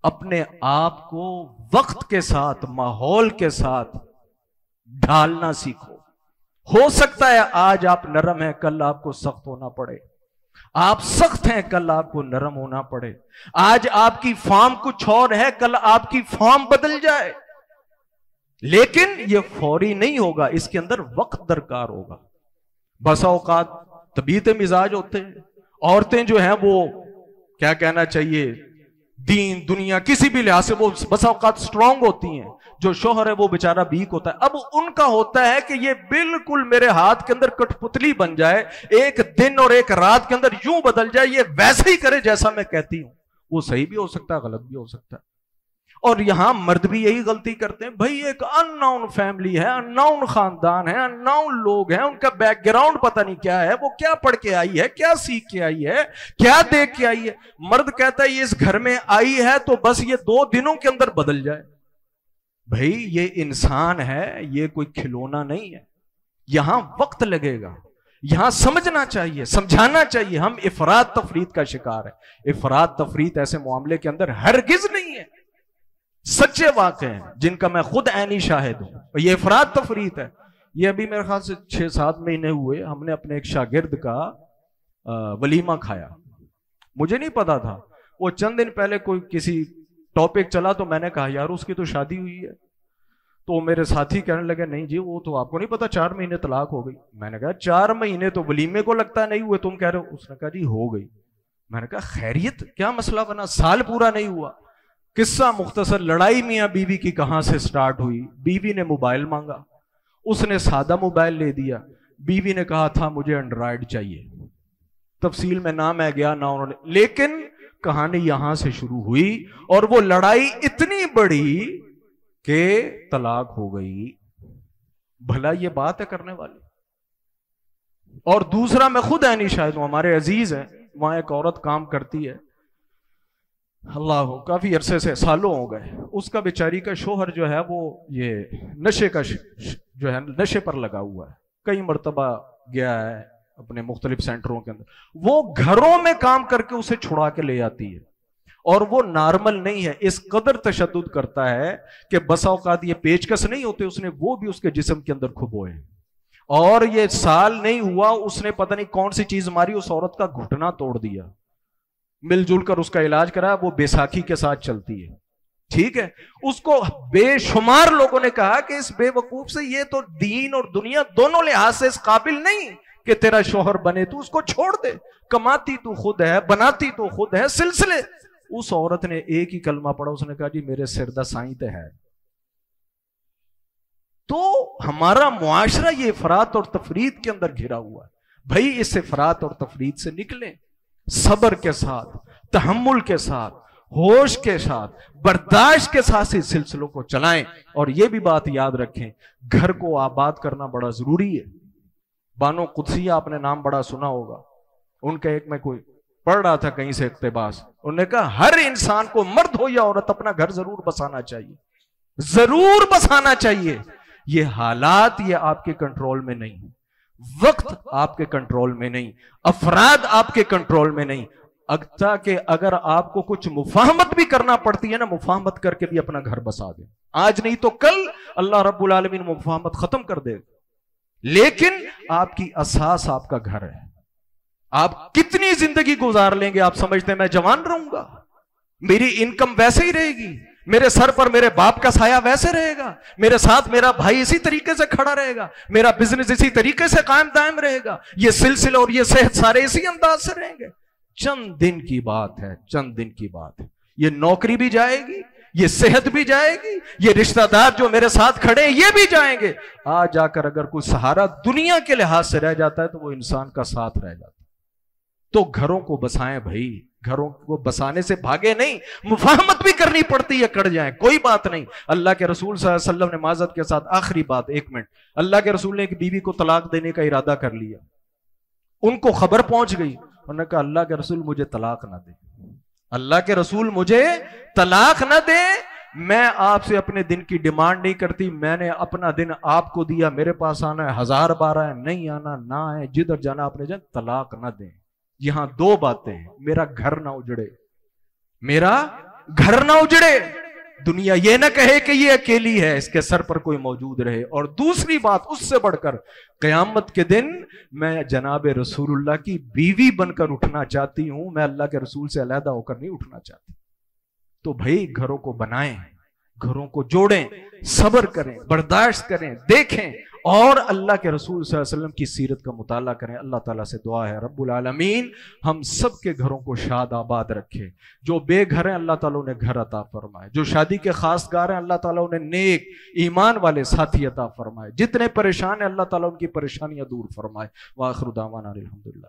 اپنے آپ کو وقت کے ساتھ, ماحول کے ساتھ ڈھالنا سیکھو. ہو سکتا ہے آج آپ نرم ہیں, کل آپ کو سخت ہونا پڑے. آپ سخت ہیں, کل آپ کو نرم ہونا پڑے. آج آپ کی فارم کچھ اور ہے, کل آپ کی فارم بدل جائے. لیکن یہ فوری نہیں ہوگا, اس کے اندر وقت درکار ہوگا. بسا اوقات طبیعت مزاج ہوتے ہیں. عورتیں جو ہیں وہ کیا کہنا چاہیے, دین دنیا کسی بھی لحاظ سے وہ بسا اوقات سٹرونگ ہوتی ہیں. جو شوہر ہے وہ بیچارہ ویک ہوتا ہے. اب ان کا ہوتا ہے کہ یہ بالکل میرے ہاتھ کے اندر کٹ پتلی بن جائے, ایک دن اور ایک رات کے اندر یوں بدل جائے, یہ ویسے ہی کرے جیسا میں کہتی ہوں. وہ صحیح بھی ہو سکتا ہے, غلط بھی ہو سکتا ہے. اور یہاں مرد بھی یہی غلطی کرتے ہیں. بھائی ایک ان نون فیملی ہے, ان نون خاندان ہے, ان نون لوگ ہیں, ان کا بیک گراؤنڈ پتہ نہیں کیا ہے, وہ کیا پڑھ کے آئی ہے, کیا سیکھ کے آئی ہے, کیا دیکھ کے آئی ہے. مرد کہتا ہے یہ اس گھر میں آئی ہے تو بس یہ 2 دنوں کے اندر بدل جائے. بھائی یہ انسان ہے, یہ کوئی کھلونا نہیں ہے. یہاں وقت لگے گا, یہاں سمجھنا چاہیے, سمجھانا چاہیے. ہم افراط تفریط کا شکار ہے. افراط تفریط ایسے معاملے کے اندر ہرگز نہیں ہے. سچے واقع ہیں جن کا میں خود عینی شاہد ہوں. یہ افراط تفریط ہے. یہ ابھی میرے خیال سے 6-7 مہینے ہوئے, ہم نے اپنے ایک شاگرد کا ولیمہ کھایا. مجھے نہیں پتا تھا, وہ چند دن پہلے کوئی کسی ٹاپک چلا تو میں نے کہا یار اس کی تو شادی ہوئی ہے. تو میرے ساتھی کہنے لگے نہیں جی وہ تو آپ کو نہیں پتا 4 مہینے طلاق ہو گئی. میں نے کہا 4 مہینے تو ولیمے کو لگتا نہیں ہوئے, تم کہہ رہے ہو. اس نے کہا جی ہو گئی. میں نے کہا خیریت, کیا مسئلہ بنا؟ سال پورا نہیں ہوا. قصہ مختصر, لڑائی میاں بیوی کی کہاں سے سٹارٹ ہوئی. بیوی نے موبائل مانگا, اس نے سادہ موبائل لے دیا. بیوی نے کہا تھا مجھے اینڈرائڈ چاہیے. تفصیل میں نہ میں گیا نہ انہوں نے, لیکن کہانی یہاں سے شروع ہوئی اور وہ لڑائی اتنی بڑی کہ طلاق ہو گئی. بھلا یہ بات ہے کرنے والی؟ اور دوسرا میں خود عینی شاہد ہوں, ہمارے عزیز ہیں وہاں ایک عورت کام کرتی ہے, اللہ کافی عرصے سے, سالوں ہو گئے. اس کا بیچاری کا شوہر جو ہے وہ یہ نشے کا جو ہے نشے پر لگا ہوا ہے. کئی مرتبہ گیا ہے اپنے مختلف سینٹروں کے اندر. وہ گھروں میں کام کر کے اسے چھڑا کے لے آتی ہے اور وہ نارمل نہیں ہے، اس قدر تشدد کرتا ہے کہ بسا اوقات یہ پیچکس نہیں ہوتے، اس نے وہ بھی اس کے جسم کے اندر کھبوئے، اور یہ سال نہیں ہوا اس نے پتہ نہیں کون سی چیز ماری، اس عورت کا گھٹنا توڑ دیا، مل جل کر اس کا علاج کرا، وہ بیساکھی کے ساتھ چلتی ہے، ٹھیک ہے۔ اس کو بے شمار لوگوں نے کہا کہ اس بے وقوف سے، یہ تو دین اور دنیا دونوں لحاظ سے اس قابل نہیں کہ تیرا شوہر بنے، تو اس کو چھوڑ دے، کماتی تو خود ہے، بناتی تو خود ہے، سلسلے۔ اس عورت نے ایک ہی کلمہ پڑھا، اس نے کہا جی میرے سردہ سائیں تے ہے۔ تو ہمارا معاشرہ یہ افراط اور تفریط کے اندر گھرا ہوا ہے، بھائی اس افراط اور تفریط سے نکلیں، صبر کے ساتھ، تحمل کے ساتھ، ہوش کے ساتھ، برداشت کے ساتھ اس سلسلوں کو چلائیں۔ اور یہ بھی بات یاد رکھیں، گھر کو آباد کرنا بڑا ضروری ہے۔ بانو قدسیہ آپ نے نام بڑا سنا ہوگا، ان کا ایک میں کوئی پڑھ رہا تھا کہیں سے اقتباس، انہوں نے کہا ہر انسان کو، مرد ہو یا عورت، اپنا گھر ضرور بسانا چاہیے، ضرور بسانا چاہیے۔ یہ حالات یہ آپ کے کنٹرول میں نہیں، وقت آپ کے کنٹرول میں نہیں، افراد آپ کے کنٹرول میں نہیں، کہ اگر آپ کو کچھ مفاہمت بھی کرنا پڑتی ہے نا، مفاہمت کر کے بھی اپنا گھر بسا دیں، آج نہیں تو کل اللہ رب العالمین مفاہمت ختم کر دے، لیکن آپ کی اساس آپ کا گھر ہے۔ آپ کتنی زندگی گزار لیں گے، آپ سمجھتے ہیں میں جوان رہوں گا، میری انکم ویسے ہی رہے گی، میرے سر پر میرے باپ کا سایہ ویسے رہے گا، میرے ساتھ میرا بھائی اسی طریقے سے کھڑا رہے گا، میرا بزنس اسی طریقے سے قائم دائم رہے گا، یہ سلسلہ اور یہ صحت سارے اسی انداز سے رہیں گے۔ چند دن کی بات ہے، چند دن کی بات ہے، یہ نوکری بھی جائے گی، یہ صحت بھی جائے گی، یہ رشتہ دار جو میرے ساتھ کھڑے ہیں یہ بھی جائیں گے۔ آج جا کر اگر کوئی سہارا دنیا کے لحاظ سے رہ جاتا ہے تو وہ انسان کا ساتھ رہ جاتا ہے۔ تو گھروں کو بسائیں بھائی، گھروں کو بسانے سے بھاگے نہیں، مفاہمت بھی کرنی پڑتی ہے، کڑ جائیں کوئی بات نہیں۔ اللہ کے رسول صلی اللہ علیہ وسلم نے معذرت کے ساتھ، آخری بات، ایک منٹ، اللہ کے رسول نے ایک بیوی کو طلاق دینے کا ارادہ کر لیا، ان کو خبر پہنچ گئی، انہوں نے کہا اللہ کے رسول مجھے طلاق نہ دے، اللہ کے رسول مجھے طلاق نہ دے، میں آپ سے اپنے دن کی ڈیمانڈ نہیں کرتی، میں نے اپنا دن آپ کو دیا، میرے پاس آنا ہے 1000 بار ہے، نہیں آنا نہ ہے، جدھر جانا اپنے جان، طلاق نہ دیں۔ یہاں دو باتیں ہیں، میرا گھر نہ اجڑے، میرا گھر نہ اجڑے، دنیا یہ نہ کہے کہ یہ اکیلی ہے، اس کے سر پر کوئی موجود رہے، اور دوسری بات اس سے بڑھ کر، قیامت کے دن میں جناب رسول اللہ کی بیوی بن کر اٹھنا چاہتی ہوں، میں اللہ کے رسول سے علیحدہ ہو کر نہیں اٹھنا چاہتی۔ تو بھائی گھروں کو بنائیں، گھروں کو جوڑیں، صبر کریں، برداشت کریں، دیکھیں، اور اللہ کے رسول صلی اللہ علیہ وسلم کی سیرت کا مطالعہ کریں۔ اللہ تعالیٰ سے دعا ہے رب العالمین ہم سب کے گھروں کو شاد آباد رکھے، جو بے گھر ہیں اللہ تعالیٰ انہیں گھر عطا فرمائے، جو شادی کے خاص گار ہیں اللہ تعالیٰ انہیں نیک ایمان والے ساتھی عطا فرمائے، جتنے پریشان ہیں اللہ تعالیٰ ان کی پریشانیاں دور فرمائے۔ وآخر دعوانا الحمدللہ۔